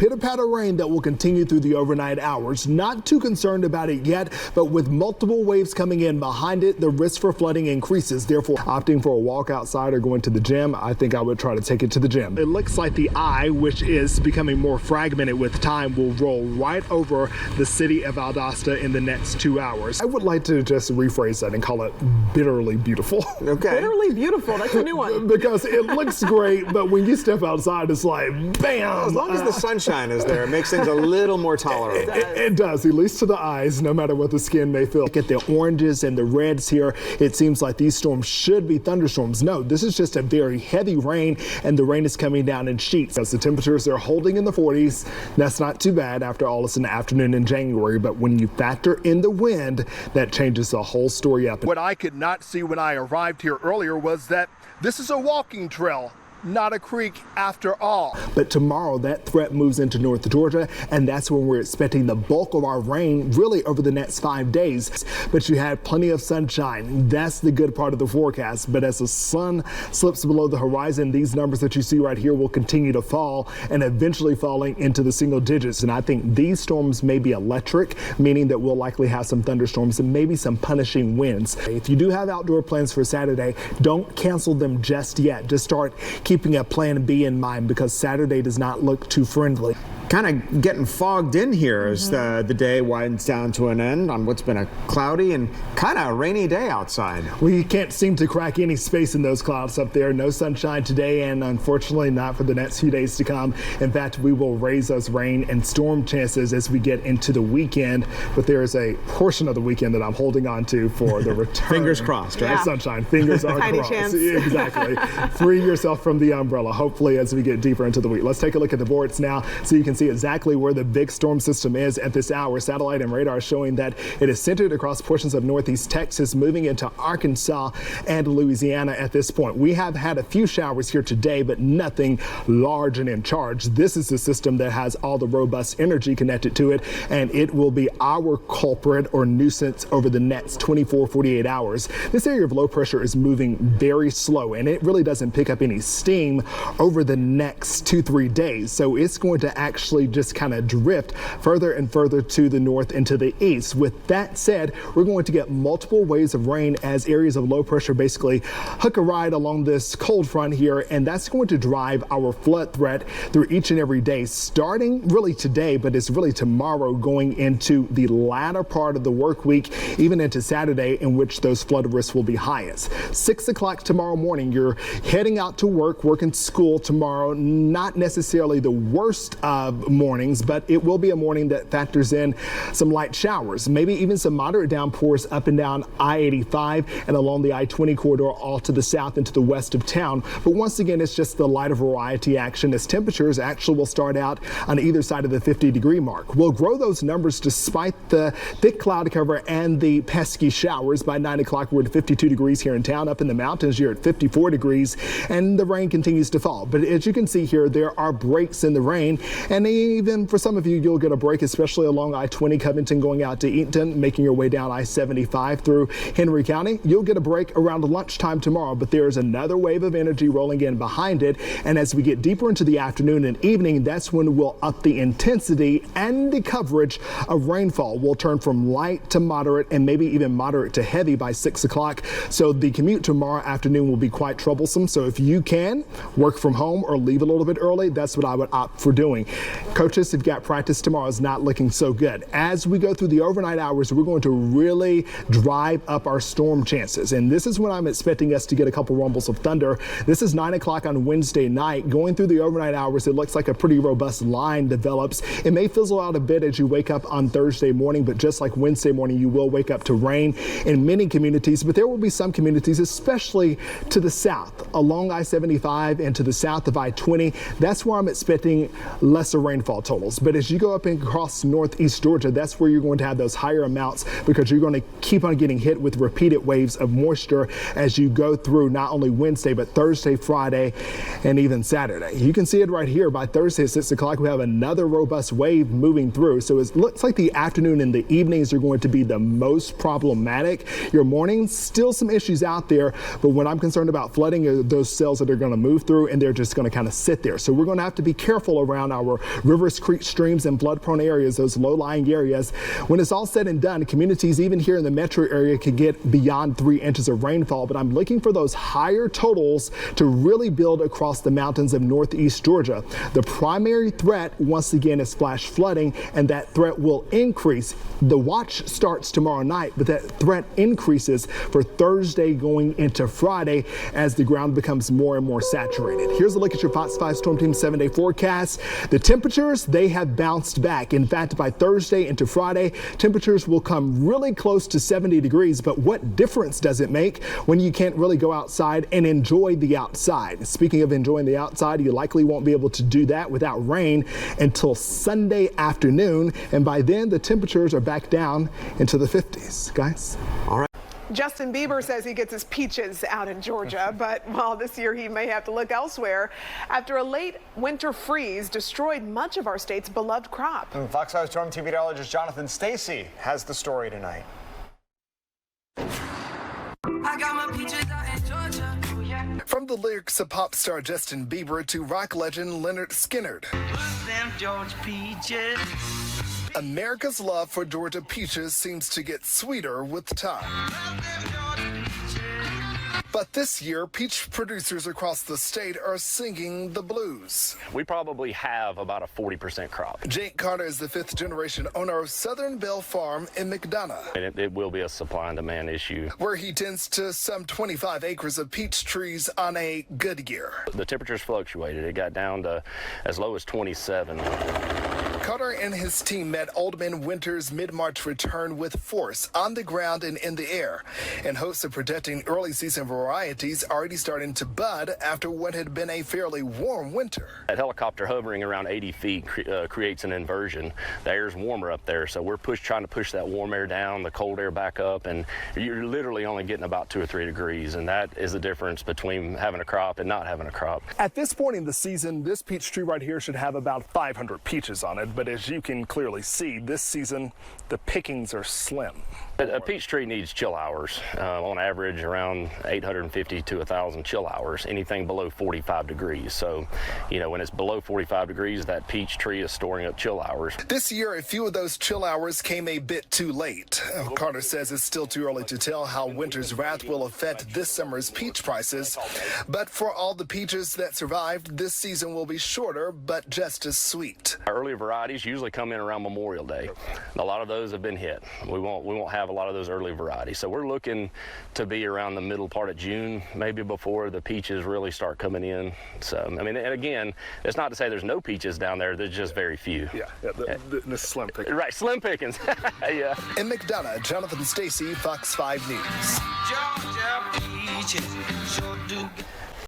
Pitter-patter rain that will continue through the overnight hours. Not too concerned about it yet, but with multiple waves coming in behind it, the risk for flooding increases. Therefore, opting for a walk outside or going to the gym, I think I would try to take it to the gym. It looks like the eye, which is becoming more fragmented with time, will roll right over the city of Valdosta in the next 2 hours. I would like to just rephrase that and call it bitterly beautiful. Okay. Bitterly beautiful, that's a new one. Because it looks great, but when you step outside, it's like, bam! As long as the sunshine is there, it makes things a little more tolerable. It does, at least to the eyes, no matter what the skin may feel. Look at the oranges and the reds here. It seems like these storms should be thunderstorms. No, this is just a very heavy rain, and the rain is coming down in sheets. As the temperatures are holding in the 40s, that's not too bad. After all, it's an afternoon in January, but when you factor in the wind, that changes the whole story up. What I could not see when I arrived here earlier was that this is a walking trail, not a creek after all. But tomorrow that threat moves into North Georgia, and that's when we're expecting the bulk of our rain really over the next 5 days. But you had plenty of sunshine. That's the good part of the forecast. But as the sun slips below the horizon, these numbers that you see right here will continue to fall and eventually falling into the single digits. And I think these storms may be electric, meaning that we'll likely have some thunderstorms and maybe some punishing winds. If you do have outdoor plans for Saturday, don't cancel them just yet. Just start keeping a plan B in mind, because Saturday does not look too friendly. Kind of getting fogged in here as the day winds down to an end on what's been a cloudy and kind of rainy day outside. We can't seem to crack any space in those clouds up there. No sunshine today, and unfortunately not for the next few days to come. In fact, we will raise those rain and storm chances as we get into the weekend, but there is a portion of the weekend that I'm holding on to for the return. Fingers crossed, right? Yeah. Sunshine. Fingers are Tiny crossed. chance. Exactly. Free yourself from the umbrella, hopefully, as we get deeper into the week. Let's take a look at the boards now so you can see exactly where the big storm system is at this hour. Satellite and radar showing that it is centered across portions of northeast Texas, moving into Arkansas and Louisiana at this point. We have had a few showers here today, but nothing large and in charge. This is the system that has all the robust energy connected to it, and it will be our culprit or nuisance over the next 48 hours. This area of low pressure is moving very slow, and it really doesn't pick up any steam over the next 2-3 days. So it's going to actually just kind of drift further and further to the north and to the east. With that said, we're going to get multiple waves of rain as areas of low pressure basically hook a ride along this cold front here, and that's going to drive our flood threat through each and every day, starting really today, but it's really tomorrow going into the latter part of the work week, even into Saturday, in which those flood risks will be highest. 6 o'clock tomorrow morning, you're heading out to work, working school tomorrow. Not necessarily the worst of mornings, but it will be a morning that factors in some light showers, maybe even some moderate downpours up and down I-85 and along the I-20 corridor all to the south and to the west of town. But once again, it's just the lighter variety action, as temperatures actually will start out on either side of the 50-degree mark. We'll grow those numbers despite the thick cloud cover and the pesky showers. By 9 o'clock, we're at 52 degrees here in town. Up in the mountains, you're at 54 degrees, and the rain continues to fall. But as you can see here, there are breaks in the rain, and even for some of you, you'll get a break, especially along I-20 Covington going out to Eaton, making your way down I-75 through Henry County. You'll get a break around lunchtime tomorrow, but there's another wave of energy rolling in behind it. And as we get deeper into the afternoon and evening, that's when we'll up the intensity and the coverage of rainfall. We'll turn from light to moderate and maybe even moderate to heavy by 6 o'clock. So the commute tomorrow afternoon will be quite troublesome. So if you can work from home or leave a little bit early, that's what I would opt for doing. Coaches have got practice tomorrow is not looking so good. As we go through the overnight hours, we're going to really drive up our storm chances. And this is when I'm expecting us to get a couple rumbles of thunder. This is 9 o'clock on Wednesday night. Going through the overnight hours, it looks like a pretty robust line develops. It may fizzle out a bit as you wake up on Thursday morning, but just like Wednesday morning, you will wake up to rain in many communities. But there will be some communities, especially to the south, along I-75 and to the south of I-20. That's where I'm expecting lesser rainfall totals. But as you go up and across northeast Georgia, that's where you're going to have those higher amounts, because you're going to keep on getting hit with repeated waves of moisture as you go through not only Wednesday, but Thursday, Friday, and even Saturday. You can see it right here. By Thursday at 6 o'clock, we have another robust wave moving through. So it looks like the afternoon and the evenings are going to be the most problematic. Your mornings, still some issues out there, but what I'm concerned about flooding are those cells that are going to move through, and they're just going to kind of sit there. So we're going to have to be careful around our rivers, creeks, streams, and flood-prone areas, those low-lying areas. When it's all said and done, communities even here in the metro area could get beyond 3 inches of rainfall, but I'm looking for those higher totals to really build across the mountains of northeast Georgia. The primary threat, once again, is flash flooding, and that threat will increase. The watch starts tomorrow night, but that threat increases for Thursday going into Friday as the ground becomes more and more saturated. Here's a look at your Fox 5 Storm Team 7-day forecast. The temperatures, they have bounced back. In fact, by Thursday into Friday, temperatures will come really close to 70 degrees, but what difference does it make when you can't really go outside and enjoy the outside? Speaking of enjoying the outside, you likely won't be able to do that without rain until Sunday afternoon, and by then the temperatures are back down into the 50s. Guys? All right. Justin Bieber says he gets his peaches out in Georgia, but well, this year he may have to look elsewhere after a late winter freeze destroyed much of our state's beloved crop. Fox 5 Storm Team meteorologist Jonathan Stacey has the story tonight. I got my peaches out in Georgia. Oh, yeah. From the lyrics of pop star Justin Bieber to rock legend Leonard Skinner, Them Georgia peaches. America's love for Georgia peaches seems to get sweeter with time. But this year, peach producers across the state are singing the blues. We probably have about a 40% crop. Jake Carter is the fifth-generation owner of Southern Bell Farm in McDonough, And it will be a supply and demand issue. where he tends to some 25 acres of peach trees on a good year. The temperatures fluctuated. It got down to as low as 27. Carter and his team met Old Man Winter's mid-March return with force on the ground and in the air, in hopes of protecting early season varieties already starting to bud after what had been a fairly warm winter. That helicopter hovering around 80 feet creates an inversion. The air's warmer up there, so we're trying to push that warm air down, the cold air back up, and you're literally only getting about 2 or 3 degrees, and that is the difference between having a crop and not having a crop. At this point in the season, this peach tree right here should have about 500 peaches on it, but as you can clearly see, this season the pickings are slim. A peach tree needs chill hours, on average around 850 to 1,000 chill hours, anything below 45 degrees. So, you know, when it's below 45 degrees, that peach tree is storing up chill hours. This year, a few of those chill hours came a bit too late. Carter says it's still too early to tell how winter's wrath will affect this summer's peach prices. But for all the peaches that survived, this season will be shorter, but just as sweet. Our early varieties usually come in around Memorial Day. A lot of those have been hit. We won't have a lot of those early varieties. So we're looking to be around the middle part of June, maybe before the peaches really start coming in. So, I mean, and again, it's not to say there's no peaches down there. There's just very few. The slim pickings. Right, slim pickings. Yeah. In McDonough, Jonathan Stacey, Fox 5 News. Georgia peaches sure do.